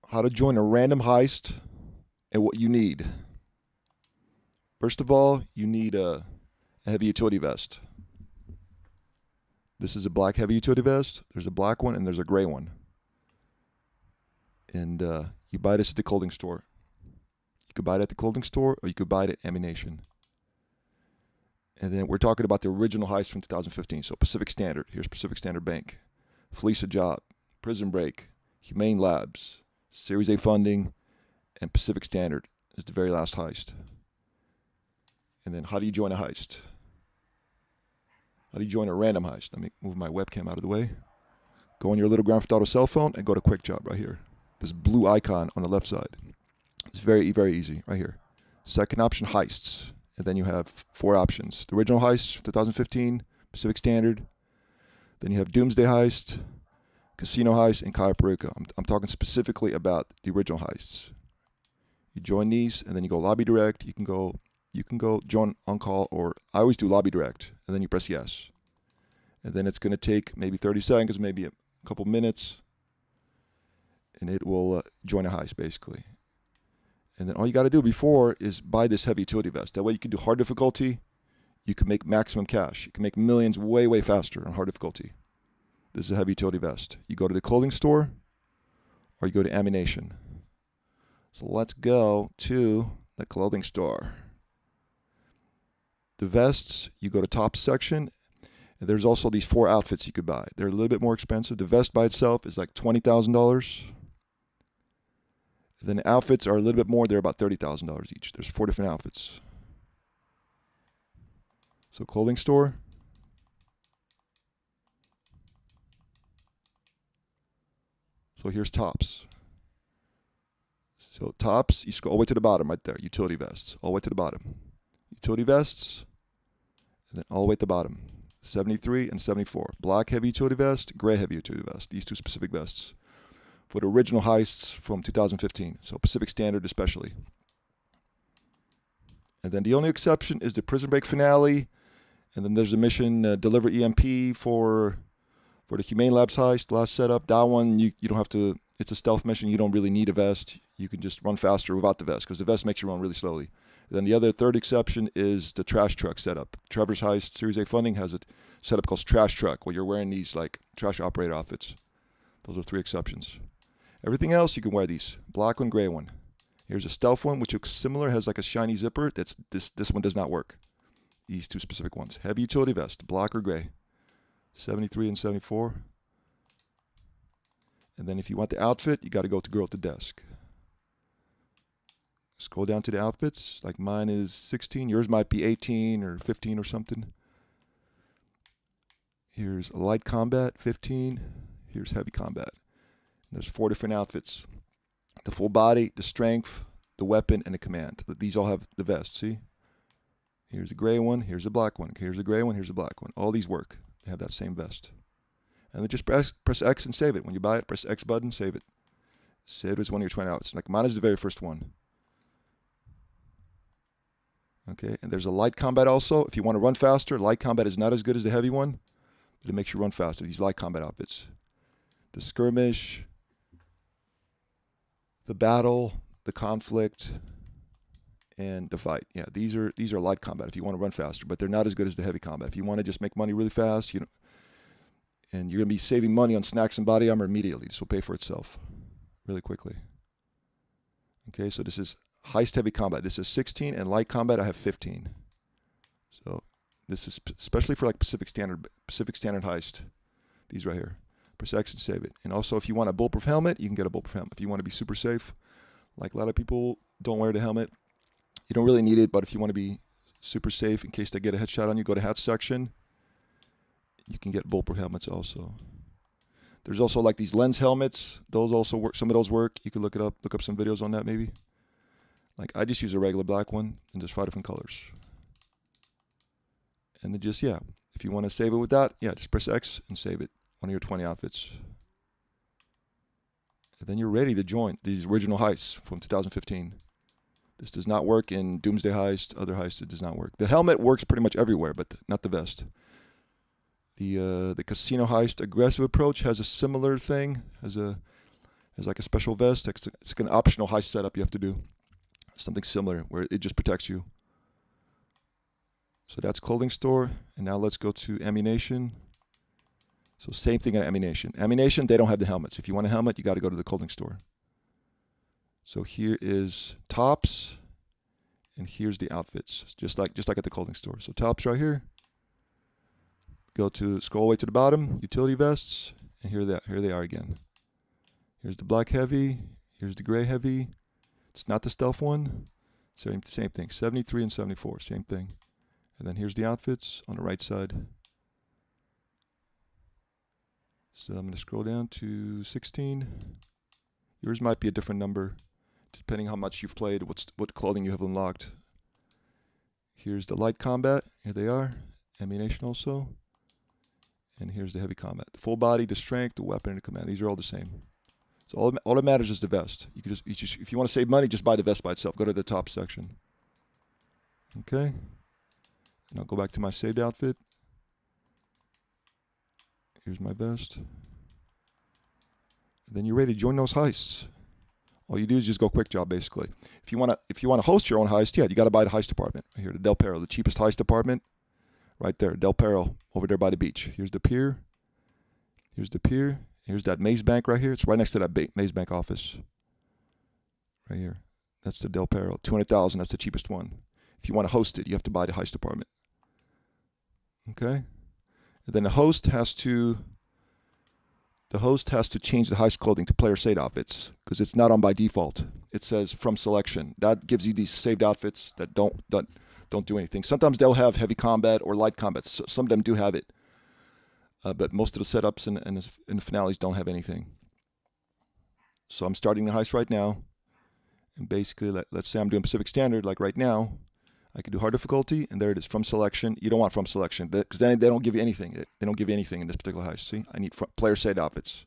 how to join a random heist and what you need. First of all, you need a heavy utility vest. This is a black heavy utility vest. There's a black one and there's a gray one. And you buy this at the clothing store. You could buy it at the clothing store or you could buy it at Ammunition. And then we're talking about the original heist from 2015. So Pacific Standard. Here's Pacific Standard Bank. Fleece Job. Prison Break. Humane Labs. Series A funding. And Pacific Standard is the very last heist. And then how do you join a heist? How do you join a random heist? Let me move my webcam out of the way. Go on your little Grand Theft Auto cell phone and go to Quick Job right here. This blue icon on the left side. It's very, very easy right here. Second option, heists. And then you have 4 options. The original heist, 2015, Pacific Standard. Then you have Doomsday Heist, Casino Heist, and Cayo Perico. I'm talking specifically about the original heists. You join these, and then you go lobby direct. You can go join on call, or I always do lobby direct, and then you press yes. And then it's going to take maybe 30 seconds, maybe a couple minutes, and it will join a heist, basically. And then all you got to do before is buy this heavy utility vest. That way you can do hard difficulty. You can make maximum cash. You can make millions way, way faster on hard difficulty. This is a heavy utility vest. You go to the clothing store or you go to Ammunition. So let's go to the clothing store. The vests, you go to top section. And there's also these 4 outfits you could buy. They're a little bit more expensive. The vest by itself is like $20,000. Then the outfits are a little bit more. They're about $30,000 each. There's 4 different outfits. So clothing store. So here's tops. So tops, you scroll all the way to the bottom right there. Utility vests, all the way to the bottom. Utility vests, and then all the way to the bottom. 73 and 74. Black heavy utility vest, gray heavy utility vest. These 2 specific vests for the original heists from 2015. So Pacific Standard especially. And then the only exception is the Prison Break finale. And then there's a mission, deliver EMP for the Humane Labs heist, last setup. That one, you don't have to, it's a stealth mission. You don't really need a vest. You can just run faster without the vest because the vest makes you run really slowly. And then the other third exception is the trash truck setup. Trevor's Heist Series A funding has a setup called trash truck where you're wearing these like trash operator outfits. Those are 3 exceptions. Everything else, you can wear these. Black one, gray one. Here's a stealth one, which looks similar, has like a shiny zipper. This one does not work. These 2 specific ones. Heavy utility vest, black or gray. 73 and 74. And then if you want the outfit, you got to go to girl at the desk. Scroll down to the outfits. Like mine is 16. Yours might be 18 or 15 or something. Here's light combat, 15. Here's heavy combat. There's 4 different outfits. The full body, the strength, the weapon, and the command. These all have the vest, see? Here's a gray one, here's a black one. Here's a gray one, here's a black one. All these work. They have that same vest. And then just press X and save it. When you buy it, press X button, save it. Save it as one of your 20 outs. Like mine is the very first one. Okay, and there's a light combat also. If you want to run faster, light combat is not as good as the heavy one, but it makes you run faster. These light combat outfits. The skirmish, the battle, the conflict, and the fight. Yeah, these are light combat if you want to run faster, but they're not as good as the heavy combat. If you want to just make money really fast, and you're going to be saving money on snacks and body armor immediately. This will pay for itself really quickly. Okay, so this is heist heavy combat. This is 16, and light combat I have 15. So this is especially for like Pacific Standard heist. These right here. Press X and save it. And also if you want a bulletproof helmet, you can get a bulletproof helmet. If you want to be super safe, like a lot of people don't wear the helmet, you don't really need it, but if you want to be super safe in case they get a headshot on you, go to hat section. You can get bulletproof helmets also. There's also like these lens helmets. Those also work. Some of those work. You can look up some videos on that maybe. Like I just use a regular black one and just 5 different colors. And then just, yeah, if you want to save it with that, yeah, just press X and save it. One of your 20 outfits. And then you're ready to join these original heists from 2015. This does not work in Doomsday Heist, other heists it does not work. The helmet works pretty much everywhere, but not the vest. The casino heist aggressive approach has a similar thing, has There's like a special vest. It's like an optional heist setup you have to do. Something similar where it just protects you. So that's clothing store. And now let's go to ammunition. So same thing at ammunition. Ammunition, they don't have the helmets. If you want a helmet, you got to go to the clothing store. So here is tops, and here's the outfits, just like at the clothing store. So tops right here. Scroll all the way to the bottom, utility vests, and here they are again. Here's the black heavy. Here's the gray heavy. It's not the stealth one. Same thing. 73 and 74, same thing. And then here's the outfits on the right side. So I'm going to scroll down to 16. Yours might be a different number, depending how much you've played, what clothing you have unlocked. Here's the light combat. Here they are. Ammunition also. And here's the heavy combat. The full body, the strength, the weapon, and the command. These are all the same. So all that matters is the vest. You just if you want to save money, just buy the vest by itself. Go to the top section. Okay. And I'll go back to my saved outfit. Here's my vest. And then you're ready to join those heists. All you do is just go quick job, basically. If you want to host your own heist, yeah, you got to buy the heist department. Right here, the Del Perro, the cheapest heist department. Right there, Del Perro, over there by the beach. Here's the pier. Here's the pier. Here's that Maze Bank right here. It's right next to that Maze Bank office. Right here. That's the Del Perro. 200,000. That's the cheapest one. If you want to host it, you have to buy the heist department. Okay. And then the host has to change the heist clothing to player saved outfits because it's not on by default. It says from selection. That gives you these saved outfits that don't do anything. Sometimes they'll have heavy combat or light combat. Some of them do have it. But most of the setups and the finales don't have anything. So I'm starting the heist right now. And basically, let's say I'm doing Pacific Standard, like right now. I can do hard difficulty, and there it is, from selection. You don't want from selection, because then they don't give you anything. They don't give you anything in this particular heist. See, I need player saved outfits.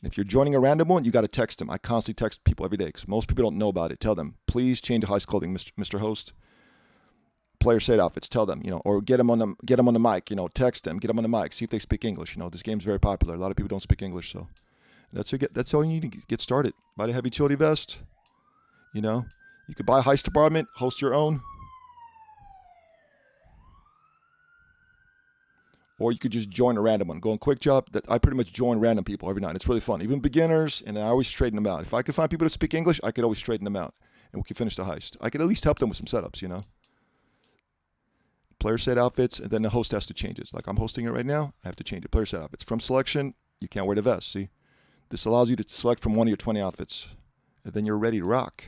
And if you're joining a random one, you got to text them. I constantly text people every day, because most people don't know about it. Tell them, please change the heist clothing, Mr. Host. Player saved outfits. Tell them, or get them on the mic. Text them, get them on the mic. See if they speak English. This game's very popular. A lot of people don't speak English, so that's all you need to get started. Buy the heavy utility vest. You could buy a heist department, host your own, or you could just join a random one. Go on quick job. I pretty much join random people every night. It's really fun, even beginners, and I always straighten them out. If I could find people that speak English, I could always straighten them out, and we could finish the heist. I could at least help them with some setups. Player set outfits, and then the host has to change it. Like I'm hosting it right now, I have to change it. Player set outfits. From selection, you can't wear the vest, see? This allows you to select from one of your 20 outfits, and then you're ready to rock.